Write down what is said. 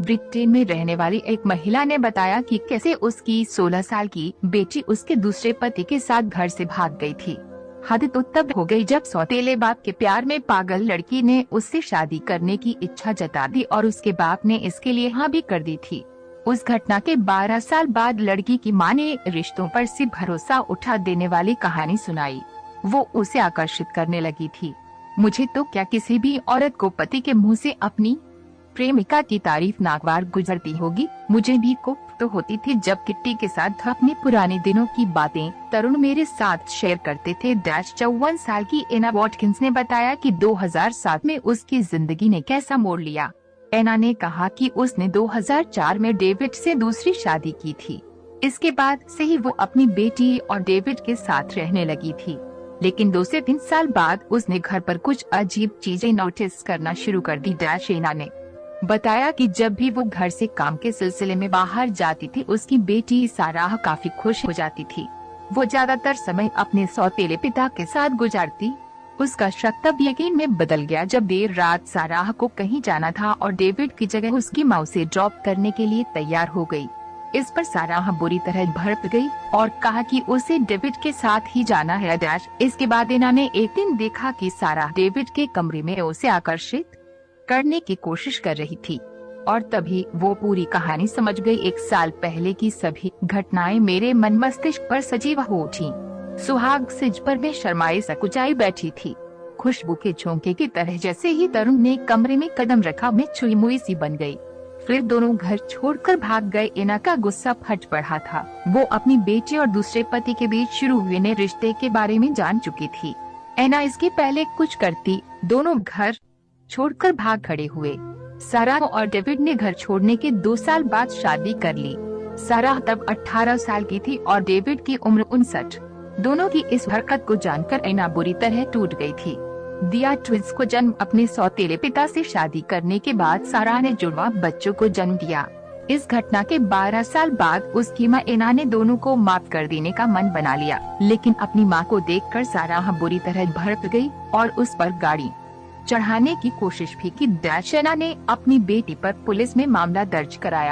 Britain में रहने वाली एक महिला ने बताया कि कैसे उसकी 16 साल की बेटी उसके दूसरे पति के साथ घर से भाग गई थी। हद तो तब हो गई जब सौतेले बाप के प्यार में पागल लड़की ने उससे शादी करने की इच्छा जता दी और उसके बाप ने इसके लिए हाँ भी कर दी थी। उस घटना के 12 साल बाद लड़की की मां ने रिश्तों पर से भरोसा उठा देने वाली कहानी सुनाई। वो उसे आकर्षित करने लगी थी। मुझे तो क्या, किसी भी औरत को पति के मुंह से अपनी प्रेमिका की तारीफ नागवार गुजरती होगी। मुझे भी कोफ्त तो होती थी जब किट्टी के साथ अपने पुराने दिनों की बातें तरुण मेरे साथ शेयर करते थे। 54 साल की एना वॉटकिंस ने बताया कि 2007 में उसकी जिंदगी ने कैसा मोड़ लिया। एना ने कहा कि उसने 2004 में डेविड से दूसरी शादी की थी। इसके बाद से ही वो अपनी बेटी और डेविड के साथ रहने लगी थी, लेकिन 2 से 3 साल बाद उसने घर पर कुछ अजीब चीजें नोटिस करना शुरू कर दी। एना ने बताया कि जब भी वो घर से काम के सिलसिले में बाहर जाती थी, उसकी बेटी साराह काफी खुश हो जाती थी। वो ज्यादातर समय अपने सौतेले पिता के साथ गुजारती। उसका शक तब यकीन में बदल गया जब देर रात साराह को कहीं जाना था और डेविड की जगह उसकी माँ उसे ड्रॉप करने के लिए तैयार हो गई। इस पर साराह बुरी तरह भड़क गई और कहा कि उसे डेविड के साथ ही जाना है। इसके बाद एना ने एक दिन देखा कि साराह डेविड के कमरे में उसे आकर्षित करने की कोशिश कर रही थी और तभी वो पूरी कहानी समझ गई। 1 साल पहले की सभी घटनाएं मेरे मन मस्तिष्क पर सजीव हो उठी। सुहाग सिज पर मैं शर्माए सकुचाई बैठी थी, खुशबू के झोंके की तरह। जैसे ही तरुण ने कमरे में कदम रखा, मैं छुई मुई सी बन गई। फिर दोनों घर छोड़कर भाग गए। एना का गुस्सा फट पड़ा था। वो अपनी बेटी और दूसरे पति के बीच शुरू हुए नए रिश्ते के बारे में जान चुकी थी। एना इसके पहले कुछ करती, दोनों घर छोड़कर भाग खड़े हुए। साराह और डेविड ने घर छोड़ने के 2 साल बाद शादी कर ली। साराह तब 18 साल की थी और डेविड की उम्र 59। दोनों की इस हरकत को जानकर एना बुरी तरह टूट गई थी। दिया ट्विंस को जन्म अपने सौतेले पिता से शादी करने के बाद साराह ने जुड़वा बच्चों को जन्म दिया। इस घटना के 12 साल बाद उसकी मां एना ने दोनों को माफ कर देने का मन बना लिया, लेकिन अपनी मां को देखकर साराह बुरी तरह भड़क गई और उस पर गाड़ी चढ़ाने की कोशिश भी की। एना ने अपनी बेटी पर पुलिस में मामला दर्ज कराया।